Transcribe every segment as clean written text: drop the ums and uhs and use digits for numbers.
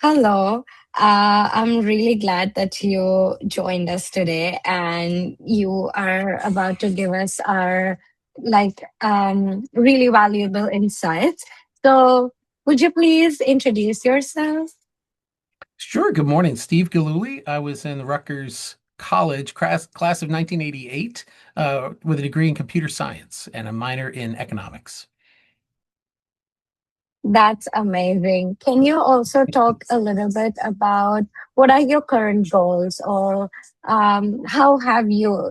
Hello. I'm really glad that you joined us today and you are about to give us our really valuable insights. So, would you please introduce yourself? Sure. Good morning, Steve Gillooly. I was in Rutgers College, class of 1988, with a degree in computer science and a minor in economics. That's amazing. Can you also talk a little bit about what are your current goals or how have you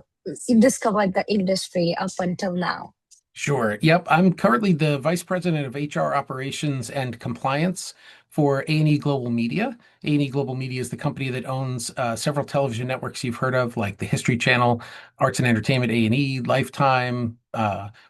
discovered the industry up until now? Sure. Yep. I'm currently the Vice President of HR Operations and Compliance for A&E Global Media. A&E Global Media is the company that owns several television networks you've heard of, like the History Channel, Arts and Entertainment A&E, Lifetime.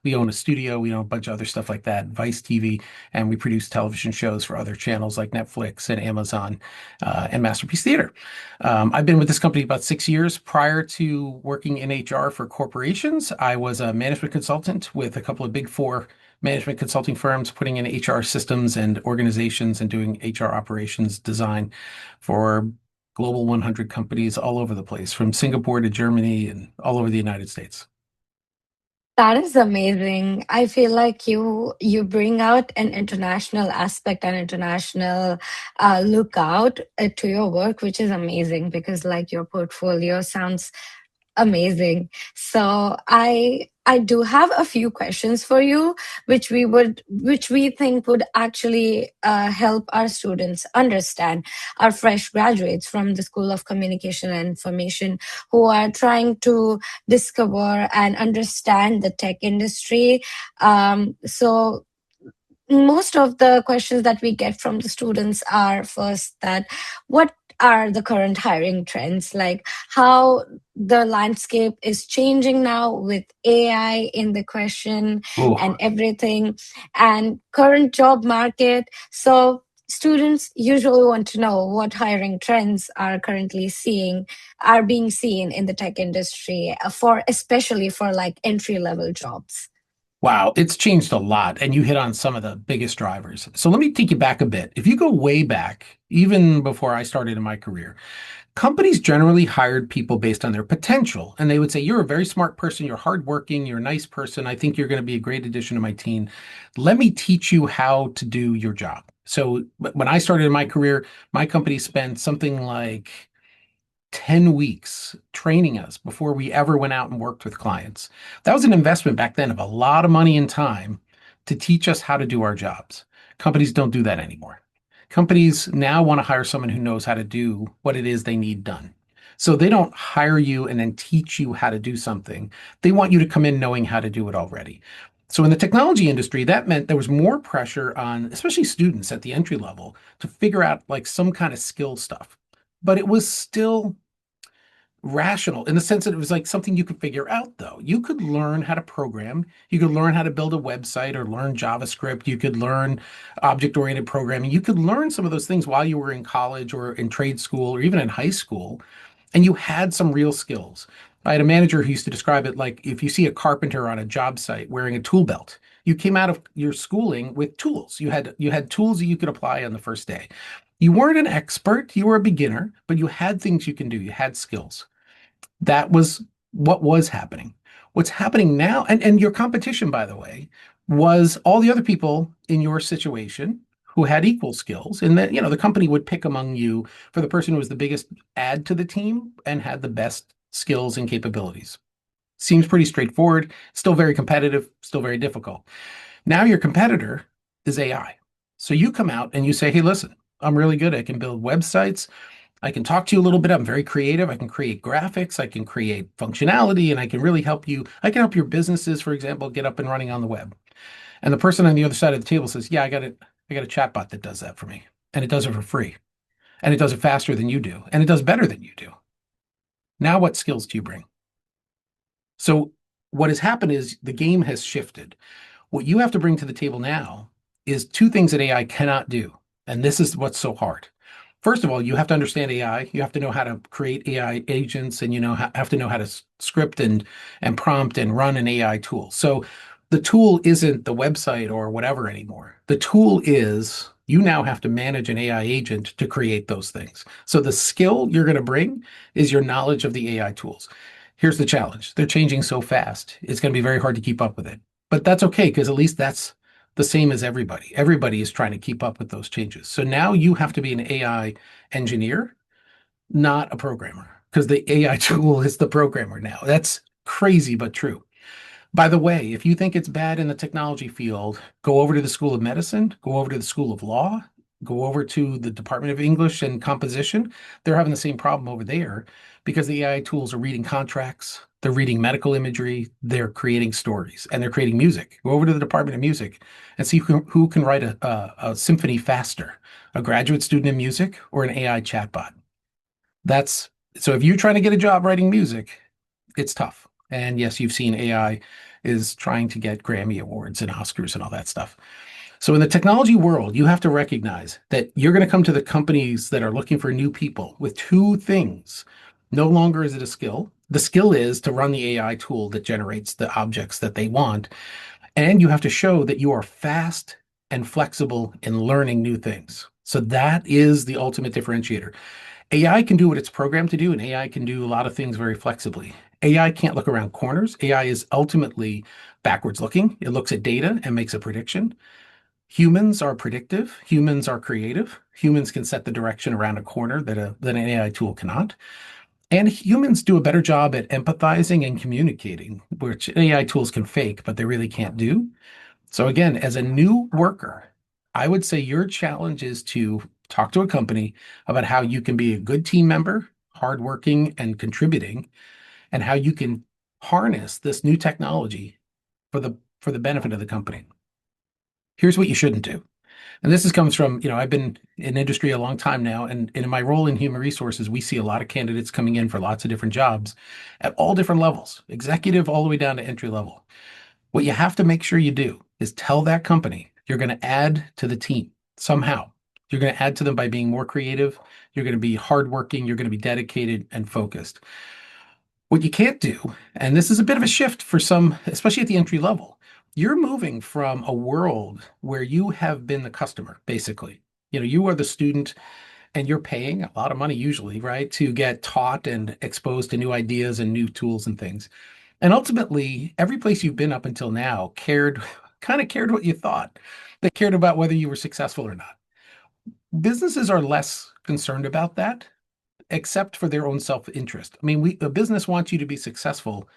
We own a studio. We own a bunch of other stuff like that, Vice TV, and we produce television shows for other channels like Netflix and Amazon and Masterpiece Theater. I've been with this company about 6 years. Prior to working in HR for corporations, I was a management consultant with a couple of big four management consulting firms, putting in HR systems and organizations and doing HR operations design for global 100 companies all over the place, from Singapore to Germany and all over the United States. That is amazing. I feel like you bring out an international aspect and international lookout to your work, which is amazing because like your portfolio sounds amazing. So I do have a few questions for you, which we think would actually help our students understand, our fresh graduates from the School of Communication and Information who are trying to discover and understand the tech industry. So most of the questions that we get from the students are first that what are the current hiring trends, like how the landscape is changing now with AI in the question and Oh, everything, and current job market. So students usually want to know what hiring trends are being seen in the tech industry for especially for like entry level jobs. wow, it's changed a lot, and you hit on some of the biggest drivers. So let me take you back a bit. If you go way back, even before I started in my career, companies generally hired people based on their potential. And they would say, you're a very smart person, you're hardworking, you're a nice person. I think you're going to be a great addition to my team. Let me teach you how to do your job. So when I started in my career, my company spent something like 10 weeks training us before we ever went out and worked with clients. That was an investment back then of a lot of money and time to teach us how to do our jobs. Companies don't do that anymore. Companies now want to hire someone who knows how to do what it is they need done. So they don't hire you and then teach you how to do something. They want you to come in knowing how to do it already. So in the technology industry, that meant there was more pressure on, especially students at the entry level, to figure out like some kind of skill stuff. But it was still rational in the sense that it was like something you could figure out, though. You could learn how to program, you could learn how to build a website or learn JavaScript, you could learn object-oriented programming, you could learn some of those things while you were in college or in trade school or even in high school, and you had some real skills. I had a manager who used to describe it like if you see a carpenter on a job site wearing a tool belt, you came out of your schooling with tools. You had tools that you could apply on the first day. You weren't an expert, you were a beginner, but you had things you can do. You had skills. That was what was happening. What's happening now, and your competition, by the way, was all the other people in your situation who had equal skills. And that, the company would pick among you for the person who was the biggest add to the team and had the best skills and capabilities. Seems pretty straightforward, still very competitive, still very difficult. Now your competitor is AI. So you come out and you say, hey, listen, I'm really good. I can build websites. I can talk to you a little bit. I'm very creative. I can create graphics. I can create functionality, and I can really help you. I can help your businesses, for example, get up and running on the web. And the person on the other side of the table says, yeah, I got it. I got a chatbot that does that for me. And it does it for free. And it does it faster than you do. And it does better than you do. Now, what skills do you bring? So what has happened is the game has shifted. What you have to bring to the table now is two things that AI cannot do. And this is what's so hard. First of all, you have to understand AI. You have to know how to create AI agents, and have to know how to script and prompt and run an AI tool. So the tool isn't the website or whatever anymore. The tool is You now have to manage an AI agent to create those things. So the skill you're going to bring is your knowledge of the AI tools. Here's the challenge. They're changing so fast. It's going to be very hard to keep up with it. But that's okay because at least that's the same as everybody. Everybody is trying to keep up with those changes. So now you have to be an AI engineer, not a programmer, because the AI tool is the programmer now. That's crazy, but true. By the way, if you think it's bad in the technology field, go over to the School of Medicine, go over to the School of Law, go over to the Department of English and Composition. They're having the same problem over there because the AI tools are reading contracts, they're reading medical imagery, they're creating stories, and they're creating music. Go over to the Department of Music and see who can write a symphony faster, a graduate student in music or an AI chatbot. That's so if you're trying to get a job writing music, it's tough. And yes, you've seen AI is trying to get Grammy Awards and Oscars and all that stuff. So in the technology world, you have to recognize that you're going to come to the companies that are looking for new people with two things. No longer is it a skill. The skill is to run the AI tool that generates the objects that they want. And you have to show that you are fast and flexible in learning new things. So that is the ultimate differentiator. AI can do what it's programmed to do, and AI can do a lot of things very flexibly. AI can't look around corners. AI is ultimately backwards looking. It looks at data and makes a prediction. Humans are predictive. Humans are creative. Humans can set the direction around a corner that an AI tool cannot. And humans do a better job at empathizing and communicating, which AI tools can fake, but they really can't do. So again, as a new worker, I would say your challenge is to talk to a company about how you can be a good team member, hardworking and contributing, and how you can harness this new technology for the benefit of the company. Here's what you shouldn't do. And this comes from, I've been in industry a long time now, and in my role in human resources, we see a lot of candidates coming in for lots of different jobs at all different levels, executive all the way down to entry level. What you have to make sure you do is tell that company you're going to add to the team somehow. You're going to add to them by being more creative. You're going to be hardworking. You're going to be dedicated and focused. What you can't do, and this is a bit of a shift for some, especially at the entry level, you're moving from a world where you have been the customer, basically. You are the student and you're paying a lot of money usually, right, to get taught and exposed to new ideas and new tools and things. And ultimately, every place you've been up until now kind of cared what you thought. They cared about whether you were successful or not. Businesses are less concerned about that, except for their own self-interest. I mean, a business wants you to be successful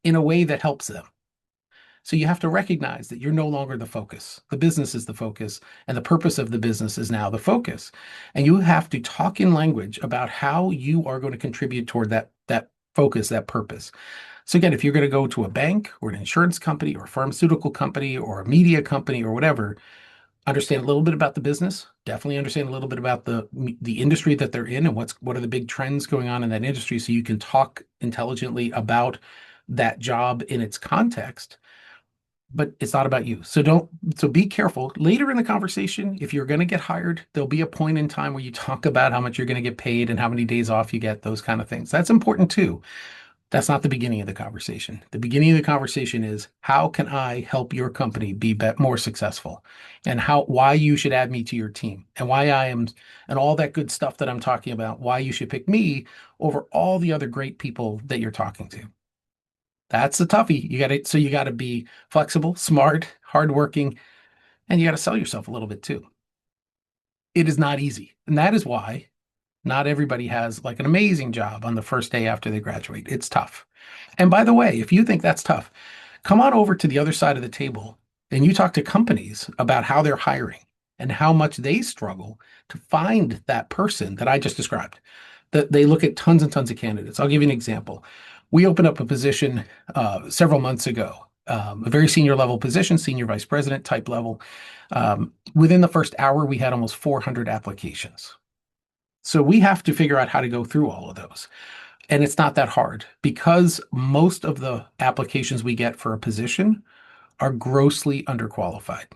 in a way that helps them. So you have to recognize that you're no longer the focus. The business is the focus, and the purpose of the business is now the focus. And you have to talk in language about how you are going to contribute toward that focus, that purpose. So again, if you're going to go to a bank or an insurance company or a pharmaceutical company or a media company or whatever, understand a little bit about the business, definitely understand a little bit about the industry that they're in and what are the big trends going on in that industry so you can talk intelligently about that job in its context. But it's not about you. So be careful. Later in the conversation, if you're going to get hired, there'll be a point in time where you talk about how much you're going to get paid and how many days off you get, those kind of things. That's important too. That's not the beginning of the conversation. The beginning of the conversation is how can I help your company be more successful, and why you should add me to your team, and why I am, and all that good stuff that I'm talking about, why you should pick me over all the other great people that you're talking to. That's the toughie. You got to be flexible, smart, hardworking, and you got to sell yourself a little bit too. It is not easy. And that is why not everybody has like an amazing job on the first day after they graduate. It's tough. And by the way, if you think that's tough, come on over to the other side of the table and you talk to companies about how they're hiring and how much they struggle to find that person that I just described. That they look at tons and tons of candidates. I'll give you an example. We opened up a position several months ago, a very senior level position, senior vice president type level. Within the first hour, we had almost 400 applications. So we have to figure out how to go through all of those. And it's not that hard because most of the applications we get for a position are grossly underqualified.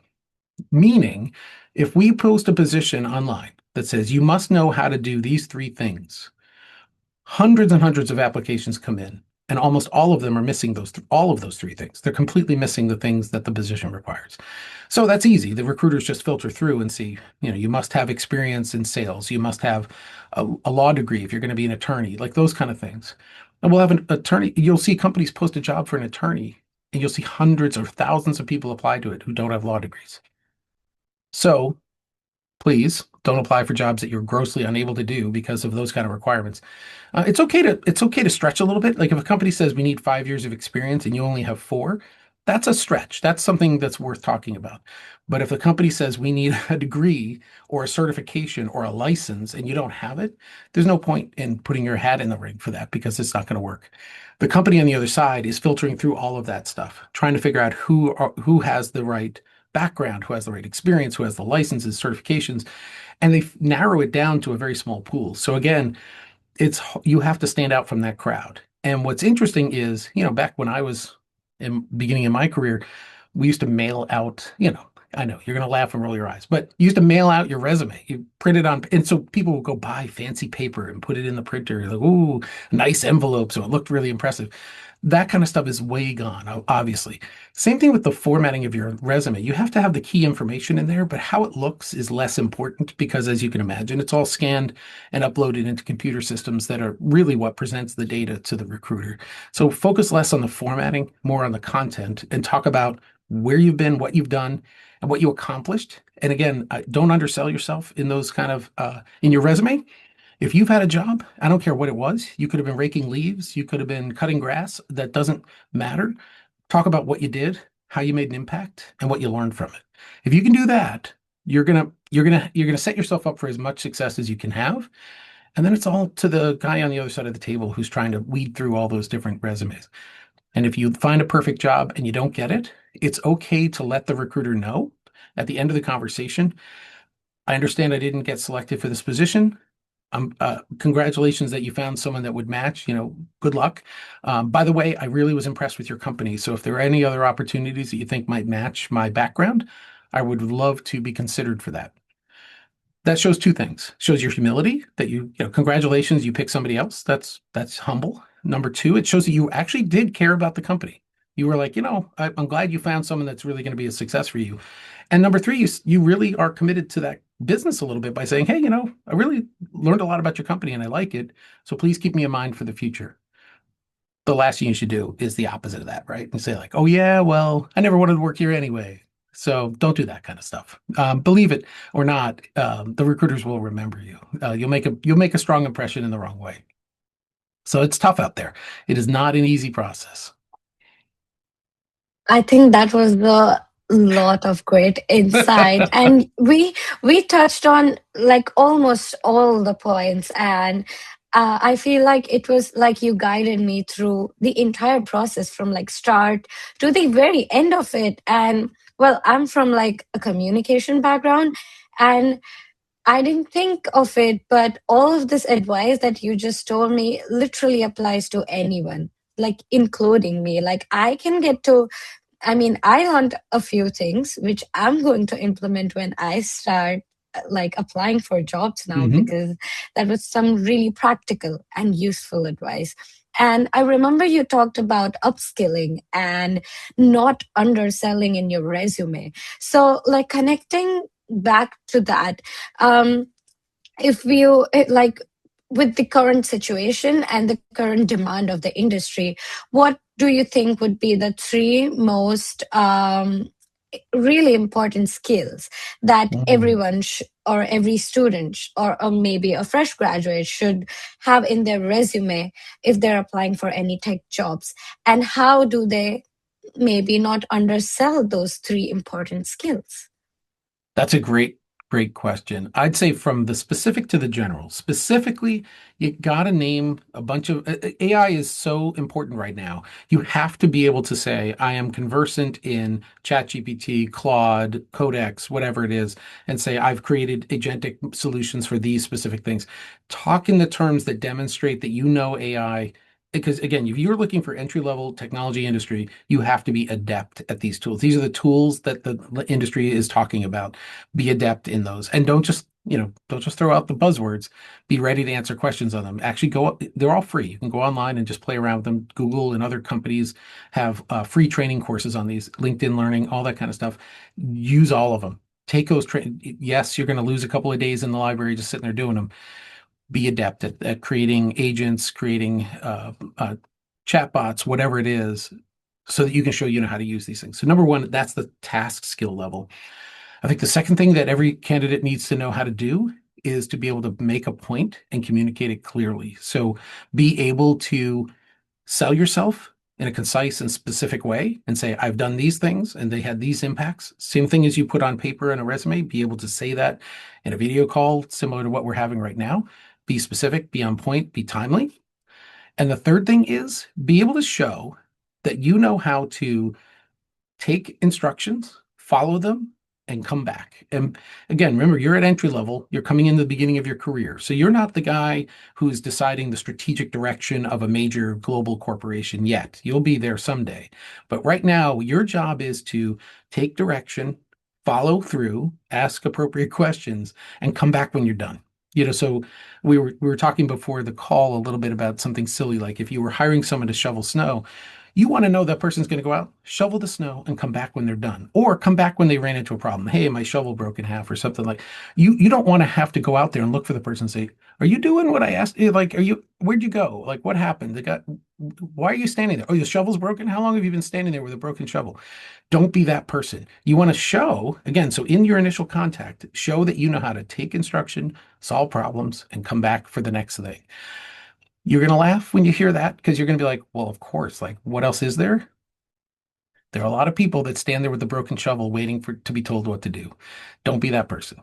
Meaning, if we post a position online that says you must know how to do these three things, hundreds and hundreds of applications come in And almost all of them are missing all of those three things. They're completely missing the things that the position requires. So that's easy. The recruiters just filter through and see, you must have experience in sales. You must have a law degree if you're going to be an attorney, like those kind of things. And we'll have an attorney. You'll see companies post a job for an attorney, and you'll see hundreds or thousands of people apply to it who don't have law degrees. So please don't apply for jobs that you're grossly unable to do because of those kind of requirements. It's okay to stretch a little bit. Like if a company says we need 5 years of experience and you only have four, that's a stretch. That's something that's worth talking about. But if the company says we need a degree or a certification or a license and you don't have it, there's no point in putting your hat in the ring for that because it's not going to work. The company on the other side is filtering through all of that stuff, trying to figure out who has the right background, who has the right experience, who has the licenses, certifications, and they narrow it down to a very small pool. So again, it's you have to stand out from that crowd. And what's interesting is, back when I was in beginning of my career, we used to mail out, I know you're going to laugh and roll your eyes, but you used to mail out your resume. You print it on, and so people would go buy fancy paper and put it in the printer. Like, ooh, nice envelope, so it looked really impressive. That kind of stuff is way gone, obviously. Same thing with the formatting of your resume. You have to have the key information in there, but how it looks is less important because, as you can imagine, it's all scanned and uploaded into computer systems that are really what presents the data to the recruiter. So focus less on the formatting, more on the content, and talk about where you've been, what you've done, and what you accomplished. And again, don't undersell yourself in those kind of in your resume. If you've had a job, I don't care what it was. You could have been raking leaves, you could have been cutting grass. That doesn't matter. Talk about what you did, how you made an impact, and what you learned from it. If you can do that, you're gonna set yourself up for as much success as you can have. And then it's all to the guy on the other side of the table who's trying to weed through all those different resumes. And if you find a perfect job and you don't get it, it's okay to let the recruiter know at the end of the conversation. I understand I didn't get selected for this position. Congratulations that you found someone that would match. Good luck. By the way, I really was impressed with your company. So if there are any other opportunities that you think might match my background, I would love to be considered for that. That shows two things. Shows your humility that congratulations, you picked somebody else. That's humble. Number two, it shows that you actually did care about the company. You were like, I'm glad you found someone that's really going to be a success for you. And number three, you really are committed to that business a little bit by saying, hey, I really learned a lot about your company and I like it. So please keep me in mind for the future. The last thing you should do is the opposite of that, right? And say like, oh yeah, well, I never wanted to work here anyway. So don't do that kind of stuff. Believe it or not, the recruiters will remember you. You'll make a strong impression in the wrong way. So it's tough out there. It is not an easy process. I think that was a lot of great insight, and we touched on like almost all the points, and I feel like it was like you guided me through the entire process from like start to the very end of it. And well, I'm from like a communication background, and I didn't think of it, but all of this advice that you just told me literally applies to anyone, like including me. Like I can get to I learned a few things which I'm going to implement when I start like applying for jobs now, Mhm. because that was some really practical and useful advice. And I remember you talked about upskilling and not underselling in your resume. So, like connecting back to that, um, if you like with the current situation and the current demand of the industry, what do you think would be the three most really important skills that Mhm. everyone or every student or maybe a fresh graduate should have in their resume if they're applying for any tech jobs, and how do they maybe not undersell those three important skills? That's a great question. I'd say from the specific to the general. Specifically, you got to name a bunch of AI is so important right now. You have to be able to say, I am conversant in ChatGPT, Claude, Codex, whatever it is, and say, I've created agentic solutions for these specific things. Talk in the terms that demonstrate that you know AI. Because again, if you're looking for entry level technology industry, you have to be adept at these tools. These are the tools that the industry is talking about. Be adept in those, and don't just don't just throw out the buzzwords. Be ready to answer questions on them. Actually, they're all free. You can go online and just play around with them. Google and other companies have free training courses on these, LinkedIn Learning, all that kind of stuff. Use all of them. Take those Yes, you're going to lose a couple of days in the library just sitting there doing them. Be adept at creating agents, creating chatbots, whatever it is, so that you can show how to use these things. So number one, that's the task skill level. I think the second thing that every candidate needs to know how to do is to be able to make a point and communicate it clearly. So be able to sell yourself in a concise and specific way and say, I've done these things and they had these impacts. Same thing as you put on paper in a resume, be able to say that in a video call, similar to what we're having right now. Be specific, be on point, be timely. And the third thing is be able to show that you know how to take instructions, follow them, and come back. And again, remember, you're at entry level, you're coming in the beginning of your career. So you're not the guy who's deciding the strategic direction of a major global corporation yet. You'll be there someday. But right now, your job is to take direction, follow through, ask appropriate questions, and come back when you're done. So we were talking before the call a little bit about something silly, like if you were hiring someone to shovel snow, you want to know that person's going to go out, shovel the snow, and come back when they're done, or come back when they ran into a problem. Hey, my shovel broke in half, or something like. You don't want to have to go out there and look for the person and say, "Are you doing what I asked you? Like, where'd you go? Like, what happened? Why are you standing there? Oh, the shovel's broken. How long have you been standing there with a broken shovel?" Don't be that person. You want to show again. So in your initial contact, show that you know how to take instruction, solve problems, and come back for the next thing. You're going to laugh when you hear that because you're going to be like, well, of course, like what else is there? There are a lot of people that stand there with a broken shovel waiting for to be told what to do. Don't be that person.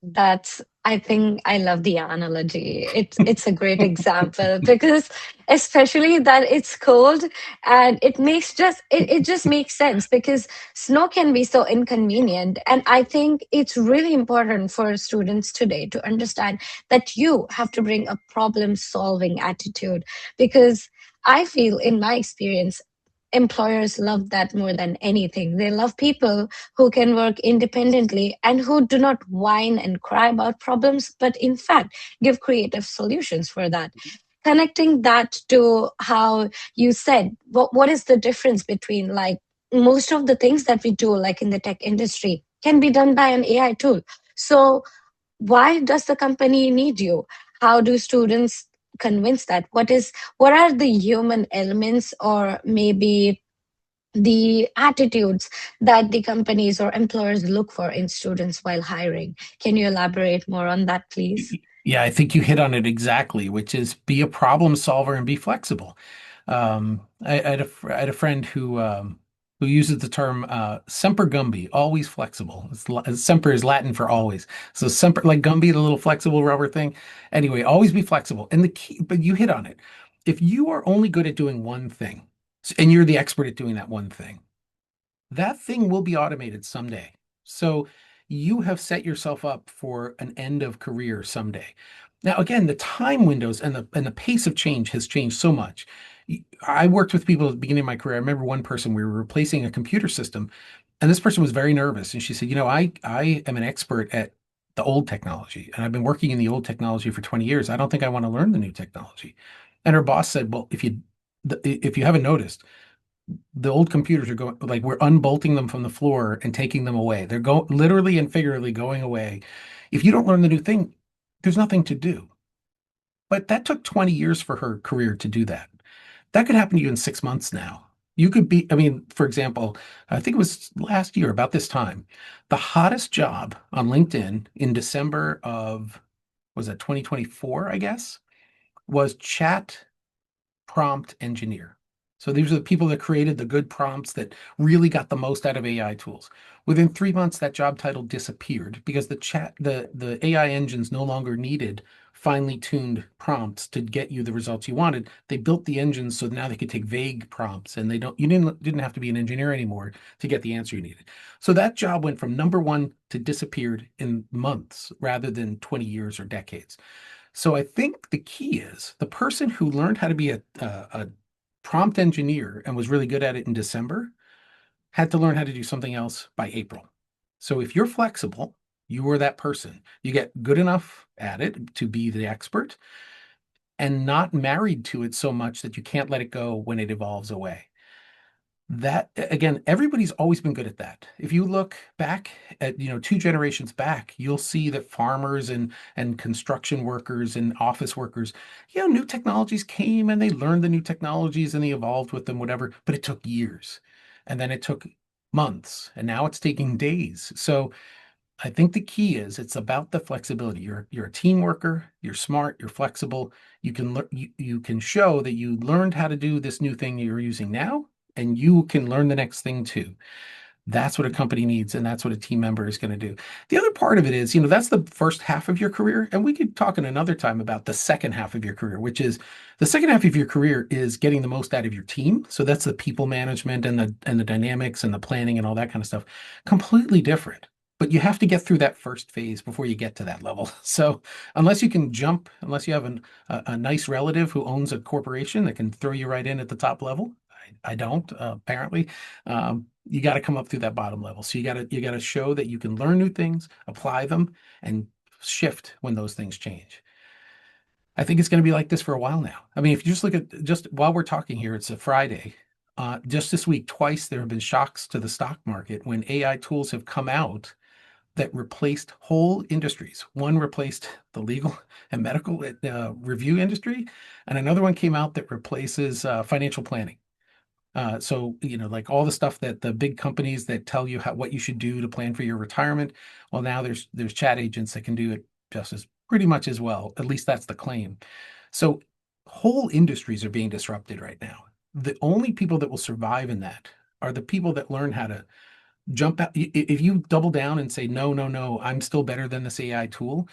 That's, I think I love the analogy. It's a great example because especially that it's cold and it just makes sense because snow can be so inconvenient. And I think it's really important for students today to understand that you have to bring a problem solving attitude because I feel in my experience employers love that more than anything. They love people who can work independently and who do not whine and cry about problems, but in fact give creative solutions for that. Connecting that to how you said, what is the difference between like most of the things that we do, like in the tech industry, can be done by an AI tool. So why does the company need you? How do students convince that? What are the human elements or maybe the attitudes that the companies or employers look for in students while hiring? Can you elaborate more on that, please? Yeah, I think you hit on it exactly, which is be a problem solver and be flexible. I had a friend who uses the term semper gumby, always flexible. Semper is Latin for always. So semper, like Gumby, the little flexible rubber thing. Anyway, always be flexible. And the key, but you hit on it. If you are only good at doing one thing, and you're the expert at doing that one thing, that thing will be automated someday. So you have set yourself up for an end of career someday. Now, again, the time windows and the pace of change has changed so much. I worked with people at the beginning of my career. I remember one person, we were replacing a computer system, and this person was very nervous. And she said, I am an expert at the old technology, and I've been working in the old technology for 20 years. I don't think I want to learn the new technology. And her boss said, well, if you haven't noticed, the old computers are going, like, we're unbolting them from the floor and taking them away. They're going literally and figuratively going away. If you don't learn the new thing, there's nothing to do. But that took 20 years for her career to do that. That could happen to you in 6 months now. You could be, I mean, for example, I think it was last year about this time, the hottest job on LinkedIn in December of, was that 2024, I guess, was chat prompt engineer. So these are the people that created the good prompts that really got the most out of AI tools. Within 3 months, that job title disappeared because the AI engines no longer needed finely tuned prompts to get you the results you wanted. They built the engines so now they could take vague prompts and you didn't have to be an engineer anymore to get the answer you needed. So that job went from number one to disappeared in months rather than 20 years or decades. So I think the key is the person who learned how to be a prompt engineer and was really good at it in December had to learn how to do something else by April. So if you're flexible, you are that person. You get good enough at it to be the expert and not married to it so much that you can't let it go when it evolves away. That again, everybody's always been good at that. If you look back at, two generations back, you'll see that farmers and construction workers and office workers, new technologies came and they learned the new technologies and they evolved with them, whatever, but it took years. And then it took months, and now it's taking days. So I think the key is it's about the flexibility. You're a team worker, you're smart, you're flexible. You can show that you learned how to do this new thing you're using now, and you can learn the next thing too. That's what a company needs, and that's what a team member is going to do. The other part of it is, that's the first half of your career, and we could talk in another time about the second half of your career, which is the second half of your career is getting the most out of your team. So that's the people management and the dynamics and the planning and all that kind of stuff. Completely different. But you have to get through that first phase before you get to that level. So unless you can jump, unless you have a nice relative who owns a corporation that can throw you right in at the top level, I don't, apparently. You got to come up through that bottom level. So you got to show that you can learn new things, apply them, and shift when those things change. I think it's going to be like this for a while now. I mean, if you just look at just while we're talking here, it's a Friday. Just this week, twice there have been shocks to the stock market when AI tools have come out that replaced whole industries. One replaced the legal and medical review industry, and another one came out that replaces financial planning. So, like all the stuff that the big companies that tell you what you should do to plan for your retirement. Well, now there's chat agents that can do it just as pretty much as well. At least that's the claim. So whole industries are being disrupted right now. The only people that will survive in that are the people that learn how to jump out. If you double down and say, no, no, no, I'm still better than this AI tool,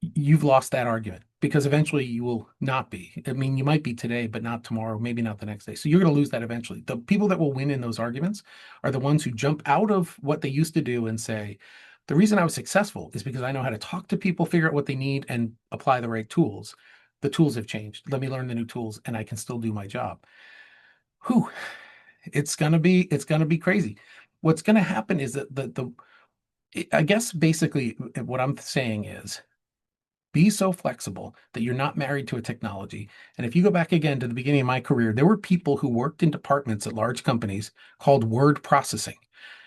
you've lost that argument because eventually you will not be. I mean, you might be today, but not tomorrow, maybe not the next day. So you're going to lose that eventually. The people that will win in those arguments are the ones who jump out of what they used to do and say, the reason I was successful is because I know how to talk to people, figure out what they need, and apply the right tools. The tools have changed. Let me learn the new tools, and I can still do my job. Whew, it's gonna be crazy. What's gonna happen is that I guess basically what I'm saying is be so flexible that you're not married to a technology. And if you go back again to the beginning of my career, there were people who worked in departments at large companies called word processing.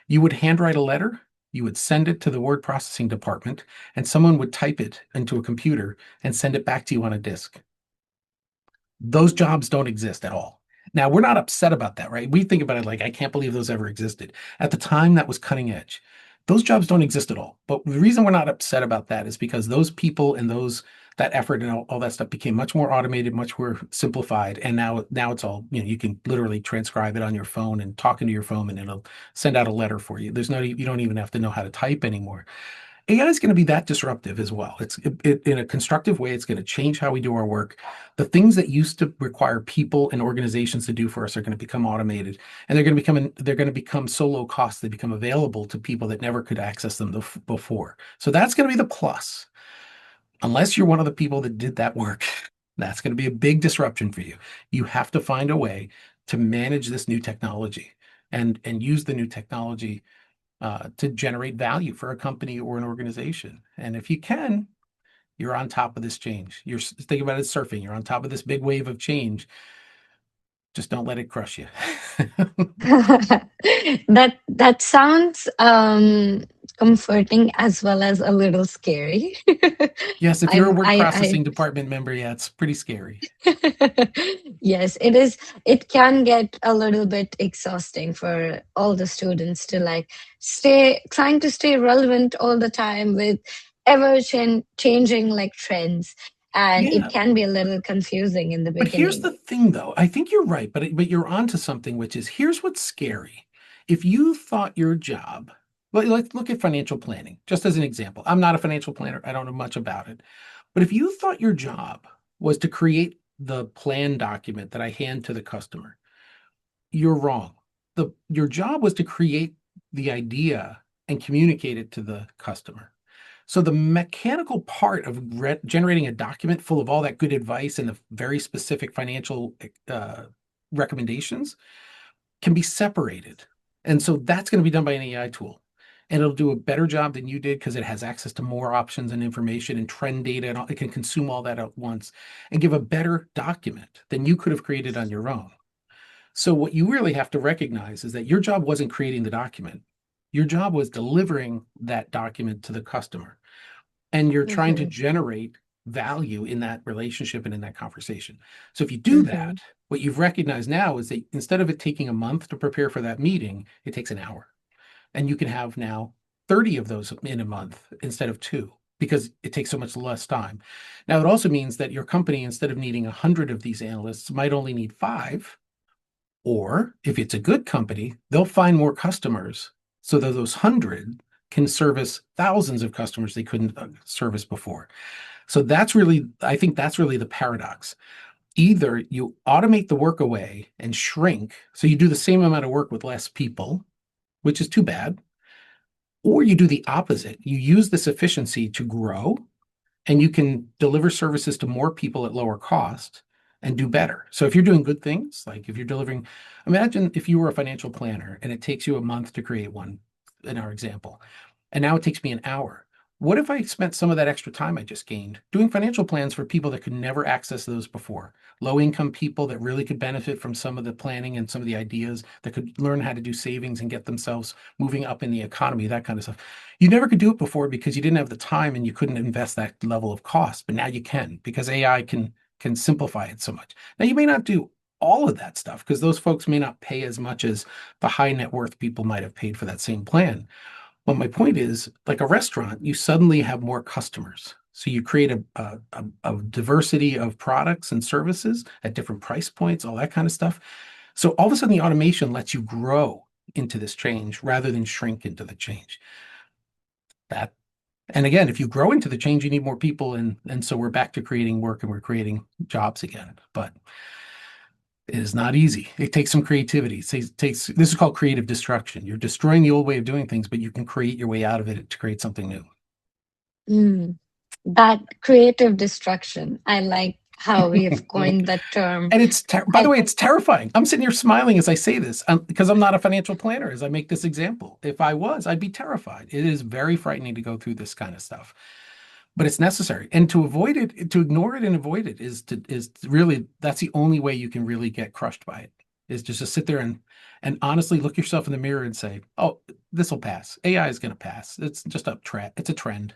You would handwrite a letter, you would send it to the word processing department, and someone would type it into a computer and send it back to you on a disk. Those jobs don't exist at all. Now, we're not upset about that, right? We think about it like, I can't believe those ever existed. At the time, that was cutting edge. Those jobs don't exist at all. But the reason we're not upset about that is because those people and that effort and all that stuff became much more automated, much more simplified. And now it's all, you can literally transcribe it on your phone and talk into your phone and it'll send out a letter for you. You don't even have to know how to type anymore. AI is going to be that disruptive as well. In a constructive way. It's going to change how we do our work. The things that used to require people and organizations to do for us are going to become automated, and they're going to become so low cost they become available to people that never could access them before. So that's going to be the plus. Unless you're one of the people that did that work, that's going to be a big disruption for you. You have to find a way to manage this new technology and use the new technology to generate value for a company or an organization. And if you can, you're on top of this change. You're thinking about it surfing. You're on top of this big wave of change. Just don't let it crush you. That sounds comforting as well as a little scary. Yes, if you're a I'm word I processing department member, yeah, it's pretty scary. Yes, it is. It can get a little bit exhausting for all the students to like trying to stay relevant all the time with changing like trends. And it Yeah. can be a little confusing in the But here's the beginning. thing, though. I think you're right, but you're onto something, which is here's what's scary. If you thought your job, well, let's look at financial planning, just as an example. I'm not a financial planner. I don't know much about it. But if you thought your job was to create the plan document that I hand to the customer, you're wrong. Your job was to create the idea and communicate it to the customer. So the mechanical part of generating a document full of all that good advice and the very specific financial recommendations can be separated. And so that's going to be done by an AI tool. and it'll do a better job than you did because it has access to more options and information and trend data, and it can consume all that at once and give a better document than you could have created on your own. So what you really have to recognize is that your job wasn't creating the document. Your job was delivering that document to the customer. And you're trying to Mm-hmm. generate value in that relationship and in that conversation. So if you do Mm-hmm. that, what you've recognized now is that instead of it taking a month to prepare for that meeting, it takes an hour. And you can have now 30 of those in a month instead of two because it takes so much less time. Now, it also means that your company, instead of needing 100 of these analysts, might only need five. Or if it's a good company, they'll find more customers so that those 100 can service thousands of customers they couldn't service before. So I think that's really the paradox. Either you automate the work away and shrink, so you do the same amount of work with less people, which is too bad, or you do the opposite. You use this efficiency to grow and you can deliver services to more people at lower cost and do better. So if you're doing good things, like if you're delivering, imagine if you were a financial planner and it takes you a month to create one, in our example, and now it takes me an hour. What if I spent some of that extra time I just gained doing financial plans for people that could never access those before? Low income people that really could benefit from some of the planning and some of the ideas, that could learn how to do savings and get themselves moving up in the economy, that kind of stuff. You never could do it before because you didn't have the time and you couldn't invest that level of cost, but now you can because AI can simplify it so much. Now you may not do all of that stuff because those folks may not pay as much as the high net worth people might have paid for that same plan. But my point is, like a restaurant, you suddenly have more customers. So you create a diversity of products and services at different price points, all that kind of stuff. So all of a sudden, the automation lets you grow into this change rather than shrink into the change. That, and again, if you grow into the change, you need more people, and so we're back to creating work and we're creating jobs again. But it is not easy. It takes some creativity. It takes this is called creative destruction. You're destroying the old way of doing things, but you can create your way out of it to create something new. Mm. That creative destruction. I like how we've coined that term. And by the I way, it's terrifying. I'm sitting here smiling as I say this because I'm not a financial planner as I make this example. If I was, I'd be terrified. It is very frightening to go through this kind of stuff, but it's necessary. And to avoid it, to ignore it and avoid it is really, that's the only way you can really get crushed by it, is just to sit there and honestly look yourself in the mirror and say, oh, this will pass. AI is going to pass. It's just a trend. It's a trend.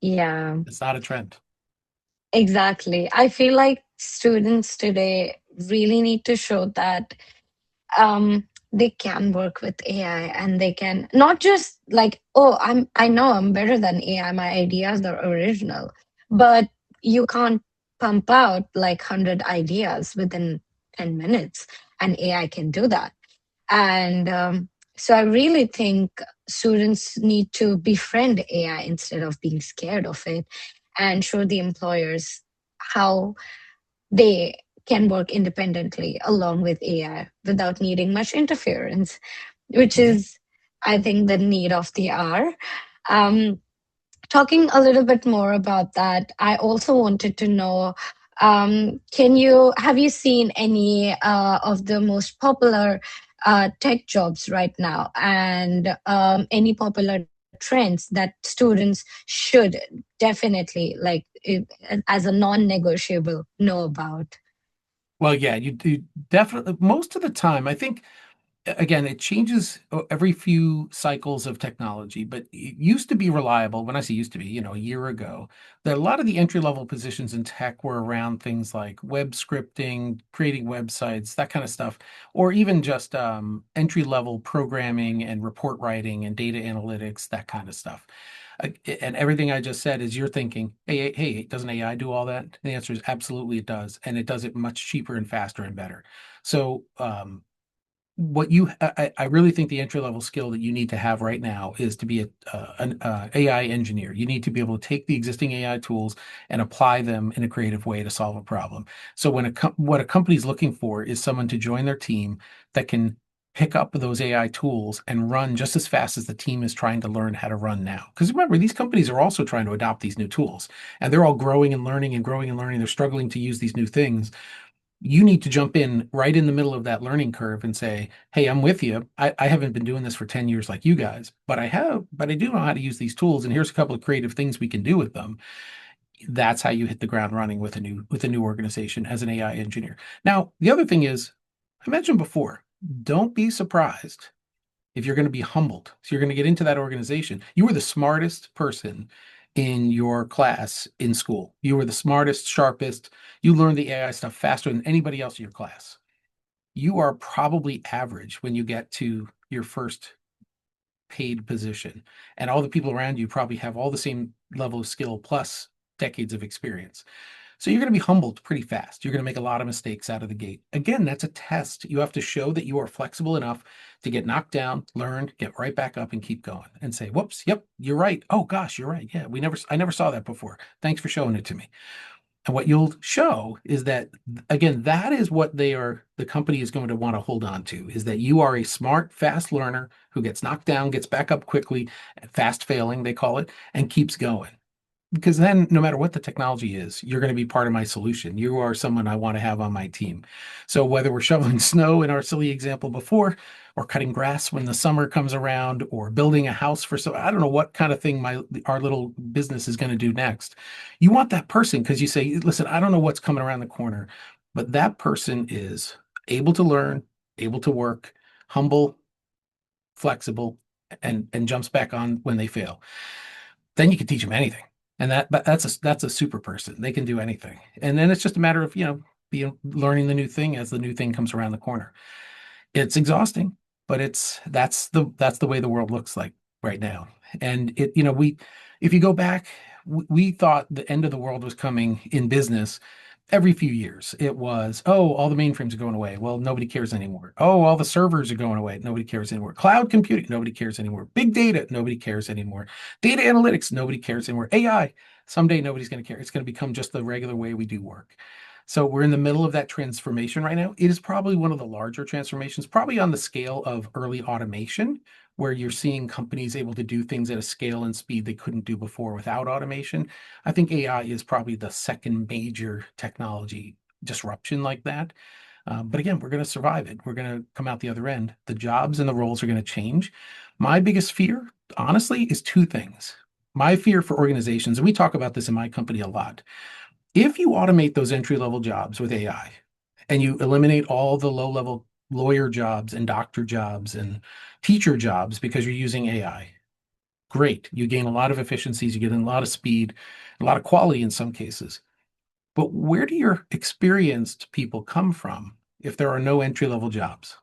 Yeah, It's not a trend. exactly. I feel like students today really need to show that they can work with AI and they can not just like, oh, I know I'm better than AI, my ideas are original, but you can't pump out like 100 ideas within 10 minutes, and AI can do that. And so I really think students need to befriend AI instead of being scared of it, and show the employers how they can work independently along with AI without needing much interference, which Yeah. is, I think, the need of the hour. Um, Talking a little bit more about that, I also wanted to know, can you have you seen any of the most popular tech jobs right now, and any popular trends that students should definitely like as a non-negotiable know about? Well, yeah, you definitely, most of the time, I think, again, it changes every few cycles of technology, but it used to be reliable. When I say used to be, a year ago, that a lot of the entry level positions in tech were around things like web scripting, creating websites, that kind of stuff, or even just entry level programming and report writing and data analytics, that kind of stuff. And everything I just said is you're thinking, hey, doesn't AI do all that? And the answer is absolutely it does. And it does it much cheaper and faster and better. So, what I really think the entry level skill that you need to have right now is to be an AI engineer. You need to be able to take the existing AI tools and apply them in a creative way to solve a problem. So what a company's looking for is someone to join their team that can pick up those AI tools and run just as fast as the team is trying to learn how to run now. Because remember, these companies are also trying to adopt these new tools, and they're all growing and learning and growing and learning. They're struggling to use these new things. You need to jump in right in the middle of that learning curve and say, hey, I'm with you. I haven't been doing this for 10 years like you guys, but I do know how to use these tools. And here's a couple of creative things we can do with them. That's how you hit the ground running with a new organization as an AI engineer. Now, the other thing is, I mentioned before, don't be surprised if you're going to be humbled. So you're going to get into that organization. You were the smartest person in your class in school. You were the smartest, sharpest. You learned the AI stuff faster than anybody else in your class. You are probably average when you get to your first paid position. And all the people around you probably have all the same level of skill plus decades of experience. So you're going to be humbled pretty fast. You're going to make a lot of mistakes out of the gate. Again, that's a test. You have to show that you are flexible enough to get knocked down, learn, get right back up and keep going and say, whoops, yep, you're right. Oh gosh, you're right. Yeah, I never saw that before. Thanks for showing it to me. And what you'll show is that, again, that is what the company is going to want to hold on to, is that you are a smart, fast learner who gets knocked down, gets back up quickly, fast failing, they call it, and keeps going. Because then, no matter what the technology is, you're going to be part of my solution. You are someone I want to have on my team. So whether we're shoveling snow in our silly example before, or cutting grass when the summer comes around, or building a house for so I don't know what kind of thing my our little business is going to do next. You want that person because you say, listen, I don't know what's coming around the corner, but that person is able to learn, able to work, humble, flexible, and jumps back on when they fail. Then you can teach them anything. And that's a super person. They can do anything. And then it's just a matter of, being learning the new thing as the new thing comes around the corner. It's exhausting, but that's the way the world looks like right now. And we if you go back, we thought the end of the world was coming in business every few years. It was, oh, all the mainframes are going away. Well, nobody cares anymore. Oh, all the servers are going away. Nobody cares anymore. Cloud computing, nobody cares anymore. Big data, nobody cares anymore. Data analytics, nobody cares anymore. AI, someday nobody's going to care. It's going to become just the regular way we do work. So we're in the middle of that transformation right now. It is probably one of the larger transformations, probably on the scale of early automation, where you're seeing companies able to do things at a scale and speed they couldn't do before without automation. I think AI is probably the second major technology disruption like that. But again, we're going to survive it. We're going to come out the other end. The jobs and the roles are going to change. My biggest fear, honestly, is two things. My fear for organizations, and we talk about this in my company a lot. If you automate those entry level jobs with AI and you eliminate all the low level lawyer jobs and doctor jobs and teacher jobs because you're using AI, great. You gain a lot of efficiencies, you get a lot of speed, a lot of quality in some cases. But where do your experienced people come from if there are no entry level jobs?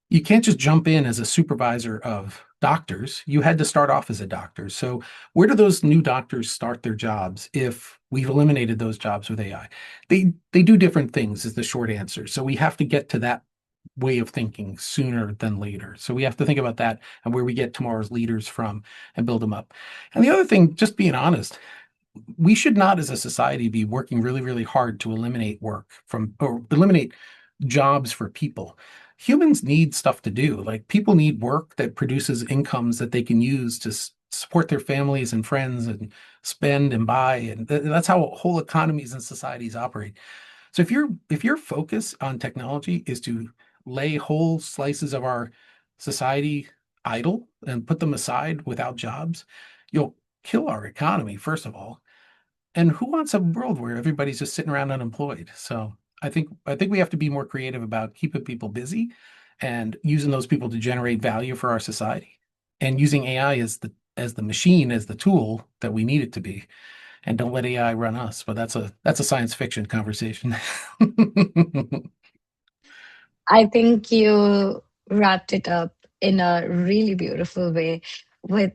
You can't just jump in as a supervisor of doctors. You had to start off as a doctor. So where do those new doctors start their jobs if we've eliminated those jobs with AI? They do different things is the short answer. So we have to get to that way of thinking sooner than later. So we have to think about that and where we get tomorrow's leaders from and build them up. And the other thing, just being honest, we should not as a society be working really, really hard to eliminate work from or eliminate jobs for people. Humans need stuff to do. Like people need work that produces incomes that they can use to support their families and friends and spend and buy. And that's how whole economies and societies operate. So if your focus on technology is to lay whole slices of our society idle and put them aside without jobs, you'll kill our economy, first of all. And who wants a world where everybody's just sitting around unemployed? So I think we have to be more creative about keeping people busy and using those people to generate value for our society and using AI as the machine, as the tool that we need it to be. And don't let AI run us. But that's a science fiction conversation. I think you wrapped it up in a really beautiful way with,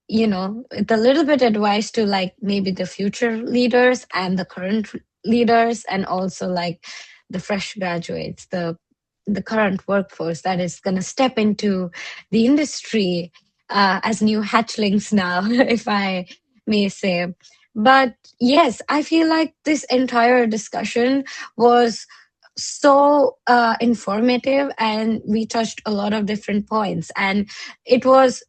the little bit advice to like maybe the future leaders and the current leaders, and also like the fresh graduates, the current workforce that is going to step into the industry as new hatchlings now, if I may say. But yes, I feel like this entire discussion was so informative, and we touched a lot of different points, and it was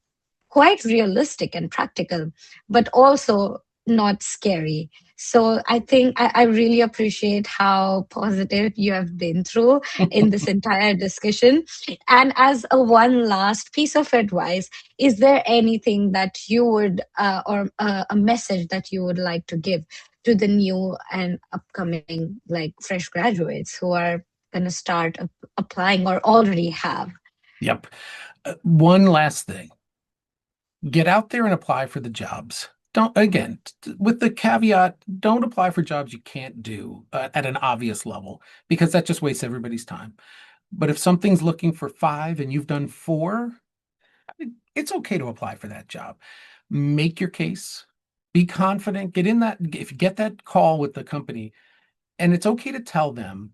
quite realistic and practical, but also not scary. So I think I really appreciate how positive you have been through in this entire discussion. And as a one last piece of advice, is there anything that you would, or a message that you would like to give to the new and upcoming, like, fresh graduates who are going to start applying or already have? Yep. One last thing. Get out there and apply for the jobs. Don't, again, with the caveat, don't apply for jobs you can't do at an obvious level because that just wastes everybody's time. But if something's looking for five and you've done four, it's okay to apply for that job. Make your case, be confident, get in that. If you get that call with the company, and it's okay to tell them,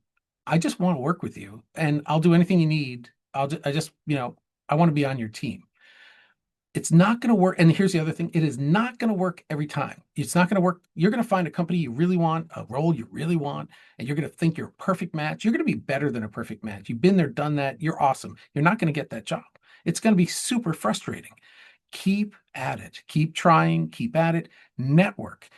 I just want to work with you and I'll do anything you need. I just, I want to be on your team. It's not going to work. And here's the other thing. It is not going to work every time. It's not going to work. You're going to find a company you really want, a role you really want, and you're going to think you're a perfect match. You're going to be better than a perfect match. You've been there, done that. You're awesome. You're not going to get that job. It's going to be super frustrating. Keep at it. Keep trying. Keep at it. Network.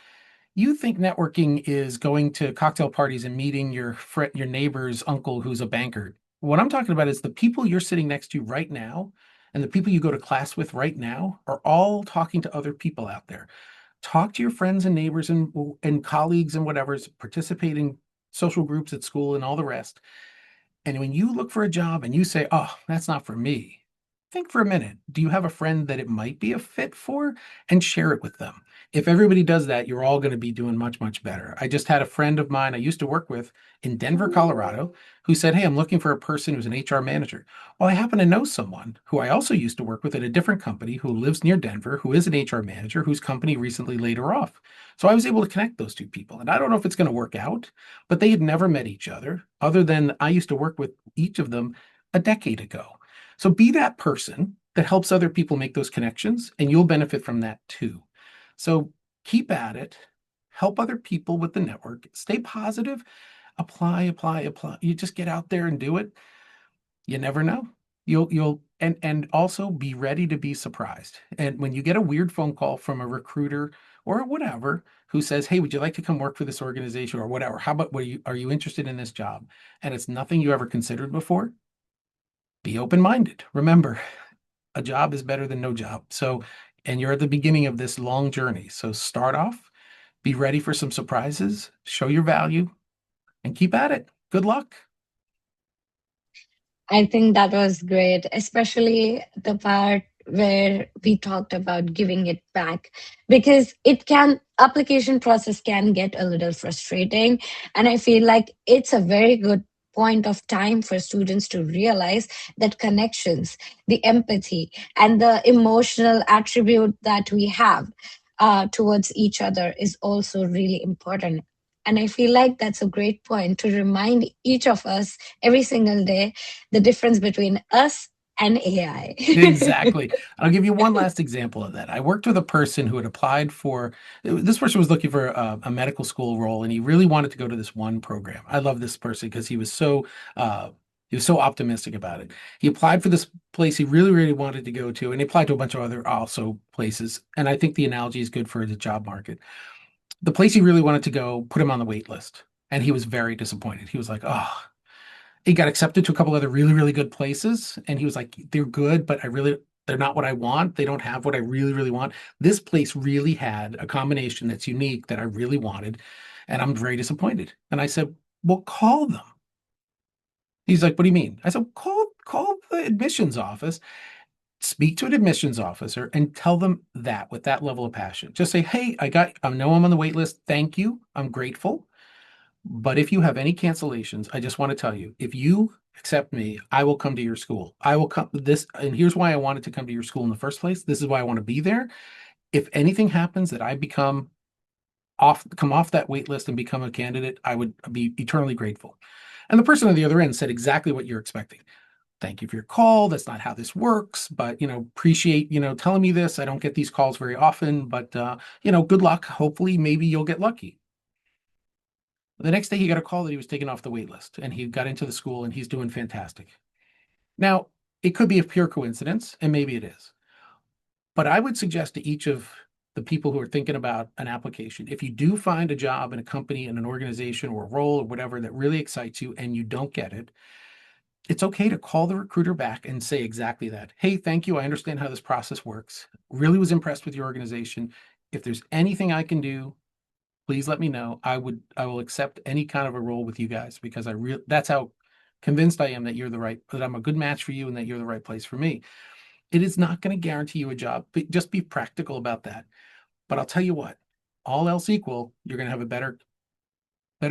You think networking is going to cocktail parties and meeting your neighbor's uncle who's a banker. What I'm talking about is the people you're sitting next to right now and the people you go to class with right now are all talking to other people out there. Talk to your friends and neighbors and colleagues and whatever's participating social groups at school and all the rest. And when you look for a job and you say, oh, that's not for me, think for a minute. Do you have a friend that it might be a fit for? And share it with them. If everybody does that, you're all going to be doing much, much better. I just had a friend of mine I used to work with in Denver, Colorado, who said, hey, I'm looking for a person who's an HR manager. Well, I happen to know someone who I also used to work with at a different company who lives near Denver, who is an HR manager, whose company recently laid her off. So I was able to connect those two people. And I don't know if it's going to work out, but they had never met each other than I used to work with each of them a decade ago. So be that person that helps other people make those connections, and you'll benefit from that too. So keep at it, help other people with the network, stay positive, apply, apply, apply. You just get out there and do it. You never know. And also be ready to be surprised. And when you get a weird phone call from a recruiter or whatever who says, "Hey, would you like to come work for this organization or whatever? How about are you interested in this job?" And it's nothing you ever considered before, be open-minded. Remember, a job is better than no job. So, and you're at the beginning of this long journey. So start off, be ready for some surprises, show your value, and keep at it. Good luck. I think that was great, especially the part where we talked about giving it back, because application process can get a little frustrating. And I feel like it's a very good point of time for students to realize that connections, the empathy, and the emotional attribute that we have towards each other is also really important. And I feel like that's a great point to remind each of us every single day the difference between us and AI. Exactly. I'll give you one last example of that. I worked with a person who had applied for, this person was looking for a medical school role, and he really wanted to go to this one program. I love this person because he was so optimistic about it. He applied for this place he really, really wanted to go to, and he applied to a bunch of other also places. And I think the analogy is good for the job market. The place he really wanted to go put him on the wait list, and he was very disappointed. He was like, oh, he got accepted to a couple other really, really good places. And he was like, they're good, but they're not what I want. They don't have what I really, really want. This place really had a combination that's unique that I really wanted. And I'm very disappointed. And I said, well, call them. He's like, what do you mean? I said, call the admissions office, speak to an admissions officer and tell them that with that level of passion. Just say, hey, I know I'm on the wait list. Thank you. I'm grateful. But if you have any cancellations, I just want to tell you, if you accept me, I will come to your school. I will come this, and here's why I wanted to come to your school in the first place. This is why I want to be there. If anything happens that I come off that wait list and become a candidate, I would be eternally grateful. And the person on the other end said exactly what you're expecting. Thank you for your call. That's not how this works, but appreciate telling me this. I don't get these calls very often, but good luck. Hopefully, maybe you'll get lucky. The next day, he got a call that he was taken off the wait list and he got into the school and he's doing fantastic. Now, it could be a pure coincidence, and maybe it is. But I would suggest to each of the people who are thinking about an application. If you do find a job in a company, in an organization, or a role or whatever that really excites you and you don't get it, it's okay to call the recruiter back and say exactly that. Hey, thank you. I understand how this process works. Really was impressed with your organization. If there's anything I can do, please let me know. I will accept any kind of a role with you guys because that's how convinced I am that that I'm a good match for you and that you're the right place for me. It is not going to guarantee you a job, but just be practical about that. But I'll tell you what, all else equal, you're going to have a better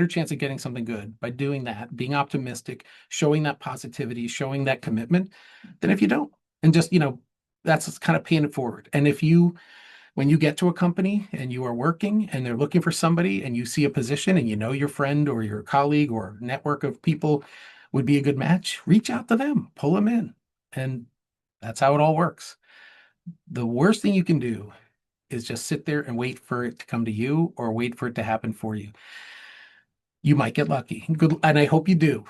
chance of getting something good by doing that, being optimistic, showing that positivity, showing that commitment, than if you don't. And just, that's kind of paying it forward. And when you get to a company and you are working and they're looking for somebody and you see a position and you know your friend or your colleague or network of people would be a good match, reach out to them, pull them in. And that's how it all works. The worst thing you can do is just sit there and wait for it to come to you or wait for it to happen for you. You might get lucky. Good, and I hope you do,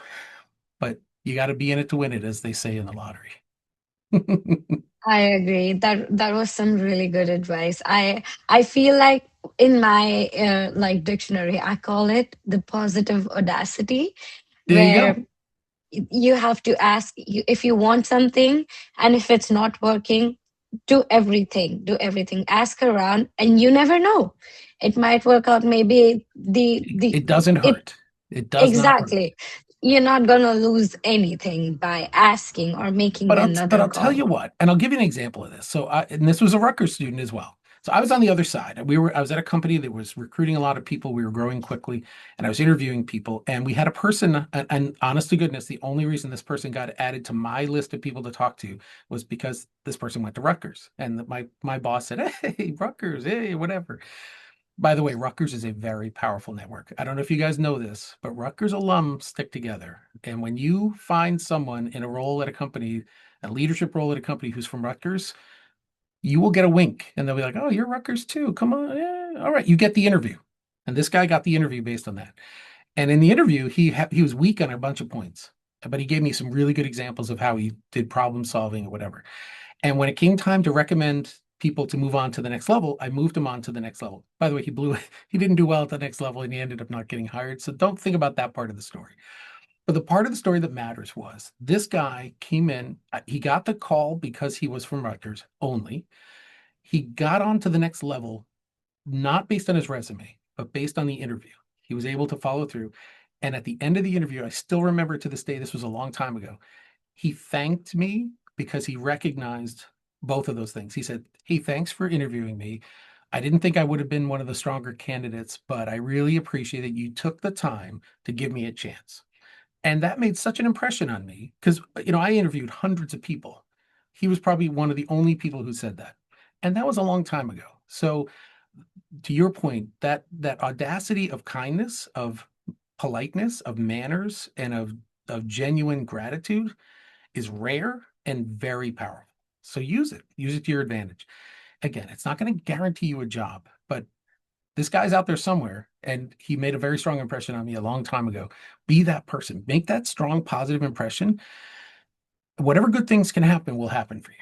but you got to be in it to win it, as they say in the lottery. I agree. That was some really good advice. I feel like in my like dictionary, I call it the positive audacity, There you where go. you have to ask you if you want something, and if it's not working, do everything, ask around, and you never know, it might work out. Maybe the It doesn't it hurt. It does not hurt. exactly, you're not gonna lose anything by asking or making But another I'll tell call. you what, and I'll give you an example of this. And this was a Rutgers student as well. So I was on the other side. I was at a company that was recruiting a lot of people. We were growing quickly, and I was interviewing people. And we had a person, and honest to goodness, the only reason this person got added to my list of people to talk to was because this person went to Rutgers. And my boss said, "Hey, Rutgers, hey, whatever." By the way, Rutgers is a very powerful network. I don't know if you guys know this, but Rutgers alums stick together. And when you find someone in a role at a company, a leadership role at a company who's from Rutgers, you will get a wink and they'll be like, "Oh, you're Rutgers too. Come on. Yeah. All right." You get the interview. And this guy got the interview based on that. And in the interview, he was weak on a bunch of points, but he gave me some really good examples of how he did problem solving or whatever. And when it came time to recommend people to move on to the next level, I moved him on to the next level. By the way, he didn't do well at the next level and he ended up not getting hired. So don't think about that part of the story. But the part of the story that matters was this guy came in, he got the call because he was from Rutgers only. He got on to the next level, not based on his resume, but based on the interview. He was able to follow through. And at the end of the interview, I still remember to this day, this was a long time ago, he thanked me because he recognized both of those things. He said, "Hey, thanks for interviewing me. I didn't think I would have been one of the stronger candidates, but I really appreciate that you took the time to give me a chance." And that made such an impression on me because, I interviewed hundreds of people. He was probably one of the only people who said that. And that was a long time ago. So, to your point, that audacity of kindness, of politeness, of manners, and of genuine gratitude is rare and very powerful. So use it. Use it to your advantage. Again, it's not going to guarantee you a job, but this guy's out there somewhere and he made a very strong impression on me a long time ago. Be that person. Make that strong positive impression. Whatever good things can happen will happen for you.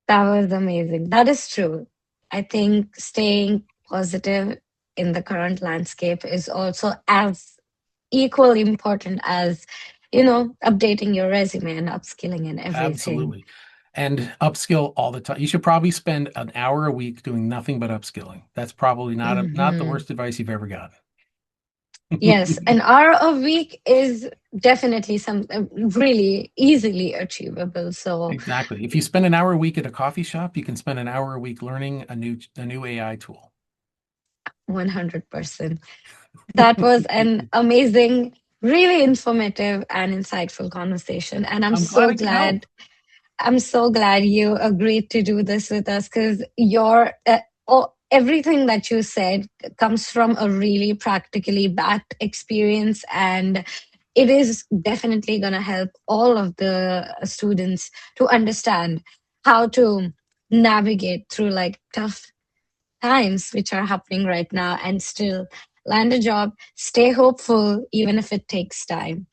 That was amazing. That is true. I think staying positive in the current landscape is also as equally important as, updating your resume and upskilling and everything. Absolutely. And upskill all the time. You should probably spend an hour a week doing nothing but upskilling. That's probably not the Hmm. worst advice you've ever gotten. Yes, an hour a week is definitely some really easily achievable. So Exactly. If you spend an hour a week at a coffee shop, you can spend an hour a week learning a new AI tool. 100%. That was an amazing, really informative and insightful conversation. And I'm glad I could help. I'm so glad you agreed to do this with us, because everything that you said comes from a really practically backed experience, and it is definitely going to help all of the students to understand how to navigate through like tough times which are happening right now and still land a job, stay hopeful even if it takes time.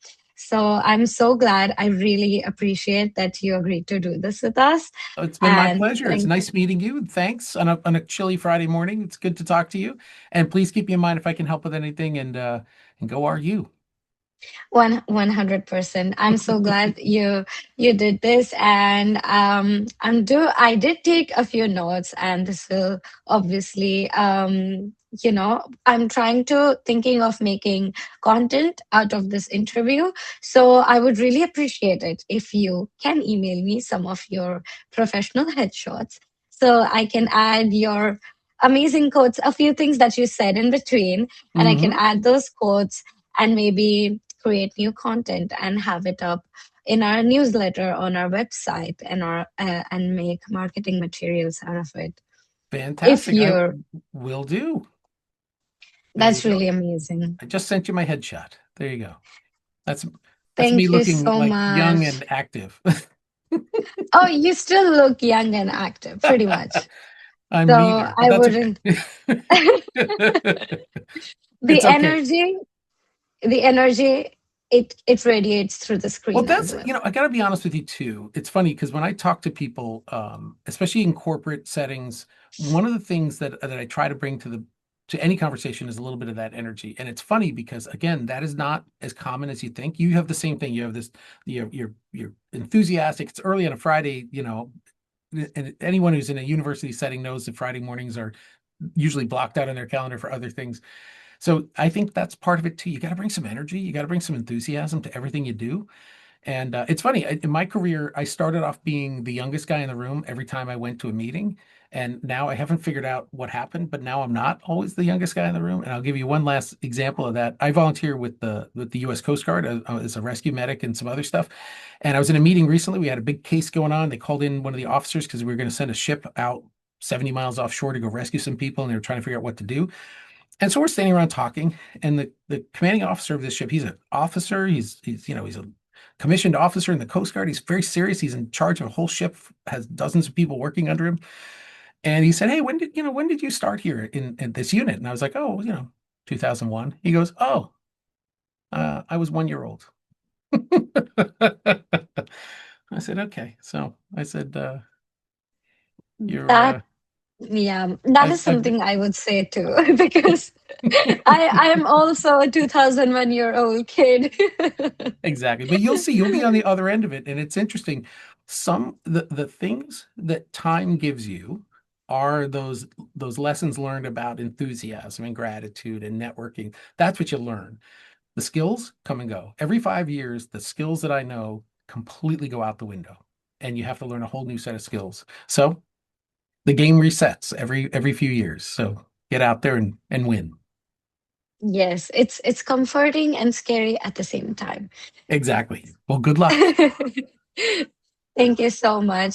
So I'm so glad. I really appreciate that you agreed to do this with us. It's been my And pleasure. It's thank nice meeting you. Thanks on a chilly Friday morning. It's good to talk to you. And please keep me in mind if I can help with anything and go RU. 100%. I'm so glad you did this, and I did take a few notes, and this will obviously I'm trying to thinking of making content out of this interview. So I would really appreciate it if you can email me some of your professional headshots so I can add your amazing quotes, a few things that you said in between, and I can Hmm. add those quotes and maybe create new content and have it up in our newsletter on our website and make marketing materials out of it. If Fantastic. I you're will do. There you That's go. really amazing. I just sent you my headshot. There you go. That's that's me Thank you looking so like young much. and active. Oh, you still look young and active, pretty much. I'm So neither, but I that's wouldn't. okay. the It's okay. energy, the energy, it radiates through the Well, screen as that's, well. I got to be honest with you too. It's funny because when I talk to people, especially in corporate settings, one of the things that I try to bring to any conversation is a little bit of that energy. And it's funny because again, that is not as common as you think. You have the same thing. You have this, you're enthusiastic. It's early on a Friday, and anyone who's in a university setting knows that Friday mornings are usually blocked out on their calendar for other things. So I think that's part of it too. You got to bring some energy. You got to bring some enthusiasm to everything you do. And it's funny, in my career, I started off being the youngest guy in the room every time I went to a meeting. And now I haven't figured out what happened, but now I'm not always the youngest guy in the room. And I'll give you one last example of that. I volunteer with the U.S. Coast Guard as a rescue medic and some other stuff. And I was in a meeting recently. We had a big case going on. They called in one of the officers because we were going to send a ship out 70 miles offshore to go rescue some people, and they were trying to figure out what to do. And so we're standing around talking, and the commanding officer of this ship, he's an officer, he's a commissioned officer in the Coast Guard. He's very serious. He's in charge of a whole ship, has dozens of people working under him. And he said, "Hey, when did you start here in this unit?" And I was like, "Oh, 2001." He goes, "Oh, I was 1 year old." I said, "Okay." So I said, "You're, That Yeah, that is I've something I would say too, because I am also a 2001-year-old kid. Exactly. But you'll see, you'll be on the other end of it. And it's interesting. The things that time gives you are those lessons learned about enthusiasm and gratitude and networking. That's what you learn. The skills come and go. Every 5 years, the skills that I know completely go out the window. And you have to learn a whole new set of skills. So the game resets every few years. So get out there and win. Yes, it's comforting and scary at the same time. Exactly. Well, good luck. Thank you so much.